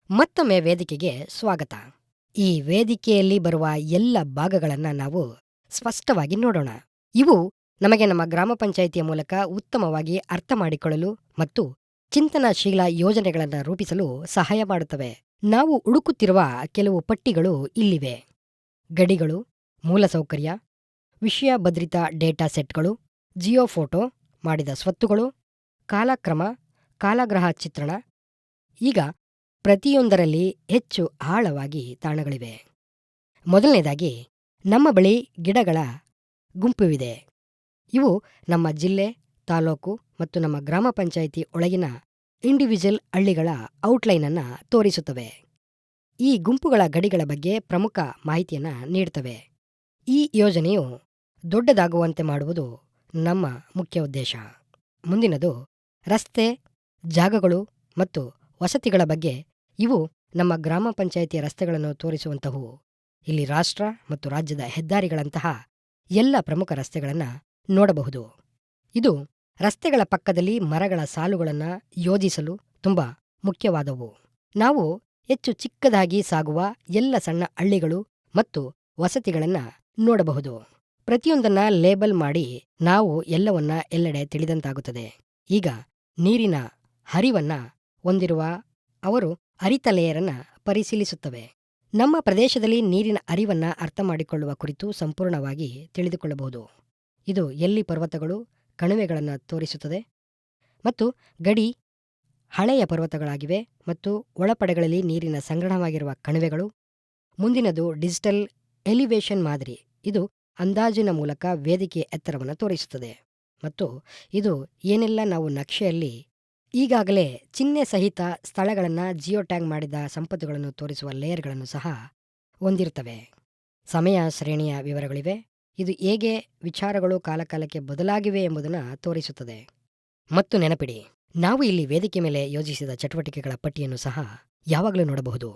ಮತ್ತೊಮ್ಮೆ ವೇದಿಕೆಗೆ ಸ್ವಾಗತ. ಈ ವೇದಿಕೆಯಲ್ಲಿ ಬರುವ ಎಲ್ಲ ಭಾಗಗಳನ್ನು ನಾವು ಸ್ಪಷ್ಟವಾಗಿ ನೋಡೋಣ. ಇವು ನಮಗೆ ನಮ್ಮ ಗ್ರಾಮ ಪಂಚಾಯಿತಿಯ ಮೂಲಕ ಉತ್ತಮವಾಗಿ ಅರ್ಥ ಮಾಡಿಕೊಳ್ಳಲು ಮತ್ತು ಚಿಂತನಶೀಲ ಯೋಜನೆಗಳನ್ನು ರೂಪಿಸಲು ಸಹಾಯ ಮಾಡುತ್ತವೆ. ನಾವು ಹುಡುಕುತ್ತಿರುವ ಕೆಲವು ಪಟ್ಟಿಗಳು ಇಲ್ಲಿವೆ: ಗಡಿಗಳು, ಮೂಲಸೌಕರ್ಯ, ವಿಷಯ ಭದ್ರಿತ ಡೇಟಾ ಸೆಟ್ಗಳು, ಜಿಯೋ ಫೋಟೋ ಮಾಡಿದ ಸ್ವತ್ತುಗಳು, ಕಾಲಕ್ರಮ, ಕಾಲಗ್ರಹ ಚಿತ್ರಣ. ಈಗ ಪ್ರತಿಯೊಂದರಲ್ಲಿ ಹೆಚ್ಚು ಆಳವಾಗಿ ತಾಣಗಳಿವೆ. ಮೊದಲನೇದಾಗಿ ನಮ್ಮ ಬಳಿ ಗಿಡಗಳ ಗುಂಪುವಿದೆ. ಇವು ನಮ್ಮ ಜಿಲ್ಲೆ, ತಾಲೂಕು ಮತ್ತು ನಮ್ಮ ಗ್ರಾಮ ಪಂಚಾಯಿತಿ ಒಳಗಿನ ಇಂಡಿವಿಜುವಲ್ ಹಳ್ಳಿಗಳ ಔಟ್ಲೈನನ್ನು ತೋರಿಸುತ್ತವೆ. ಈ ಗುಂಪುಗಳ ಗಡಿಗಳ ಬಗ್ಗೆ ಪ್ರಮುಖ ಮಾಹಿತಿಯನ್ನು ನೀಡುತ್ತವೆ. ಈ ಯೋಜನೆಯು ದೊಡ್ಡದಾಗುವಂತೆ ಮಾಡುವುದು ನಮ್ಮ ಮುಖ್ಯ ಉದ್ದೇಶ. ಮುಂದಿನದು ರಸ್ತೆ, ಜಾಗಗಳು ಮತ್ತು ವಸತಿಗಳ ಬಗ್ಗೆ. ಇವು ನಮ್ಮ ಗ್ರಾಮ ಪಂಚಾಯಿತಿಯ ರಸ್ತೆಗಳನ್ನು ತೋರಿಸುವಂತಹವು. ಇಲ್ಲಿ ರಾಷ್ಟ್ರ ಮತ್ತು ರಾಜ್ಯದ ಹೆದ್ದಾರಿಗಳಂತಹ ಎಲ್ಲ ಪ್ರಮುಖ ರಸ್ತೆಗಳನ್ನು ನೋಡಬಹುದು. ಇದು ರಸ್ತೆಗಳ ಪಕ್ಕದಲ್ಲಿ ಮರಗಳ ಸಾಲುಗಳನ್ನು ಯೋಜಿಸಲು ತುಂಬ ಮುಖ್ಯವಾದವು. ನಾವು ಹೆಚ್ಚು ಚಿಕ್ಕದಾಗಿ ಸಾಗುವ ಎಲ್ಲ ಸಣ್ಣ ಹಳ್ಳಿಗಳು ಮತ್ತು ವಸತಿಗಳನ್ನು ನೋಡಬಹುದು. ಪ್ರತಿಯೊಂದನ್ನು ಲೇಬಲ್ ಮಾಡಿ ನಾವು ಎಲ್ಲವನ್ನ ಎಲ್ಲೆಡೆ ತಿಳಿದಂತಾಗುತ್ತದೆ. ಈಗ ನೀರಿನ ಹರಿವನ್ನು ಹೊಂದಿರುವ ಅವರು ಹರಿತ ಲೇಯರನ್ನು ಪರಿಶೀಲಿಸುತ್ತವೆ. ನಮ್ಮ ಪ್ರದೇಶದಲ್ಲಿ ನೀರಿನ ಹರಿವನ್ನು ಅರ್ಥ ಮಾಡಿಕೊಳ್ಳುವ ಕುರಿತು ಸಂಪೂರ್ಣವಾಗಿ ತಿಳಿದುಕೊಳ್ಳಬಹುದು. ಇದು ಎಲ್ಲಿ ಪರ್ವತಗಳು, ಕಣಿವೆಗಳನ್ನು ತೋರಿಸುತ್ತದೆ ಮತ್ತು ಗಡಿ ಹಳೆಯ ಪರ್ವತಗಳಾಗಿವೆ ಮತ್ತು ಒಳಪಡೆಗಳಲ್ಲಿ ನೀರಿನ ಸಂಗ್ರಹವಾಗಿರುವ ಕಣಿವೆಗಳು. ಮುಂದಿನದು ಡಿಜಿಟಲ್ ಎಲಿವೇಶನ್ ಮಾದರಿ. ಇದು ಅಂದಾಜಿನ ಮೂಲಕ ವೇದಿಕೆಯ ಎತ್ತರವನ್ನು ತೋರಿಸುತ್ತದೆ ಮತ್ತು ಇದು ಏನೆಲ್ಲ ನಾವು ನಕ್ಷೆಯಲ್ಲಿ ಈಗಾಗಲೇ ಚಿಹ್ನೆ ಸಹಿತ ಸ್ಥಳಗಳನ್ನು ಜಿಯೋ ಟ್ಯಾಗ್ ಮಾಡಿದ ಸಂಪತ್ತುಗಳನ್ನು ತೋರಿಸುವ ಲೇಯರ್ಗಳನ್ನು ಸಹ ಹೊಂದಿರುತ್ತವೆ. ಸಮಯ ಶ್ರೇಣಿಯ ವಿವರಗಳಿವೆ. ಇದು ಹೇಗೆ ವಿಚಾರಗಳು ಕಾಲಕಾಲಕ್ಕೆ ಬದಲಾಗಿವೆ ಎಂಬುದನ್ನು ತೋರಿಸುತ್ತದೆ. ಮತ್ತು ನೆನಪಿಡಿ, ನಾವು ಇಲ್ಲಿ ವೇದಿಕೆ ಮೇಲೆ ಯೋಜಿಸಿದ ಚಟುವಟಿಕೆಗಳ ಪಟ್ಟಿಯನ್ನು ಸಹ ಯಾವಾಗಲೂ ನೋಡಬಹುದು.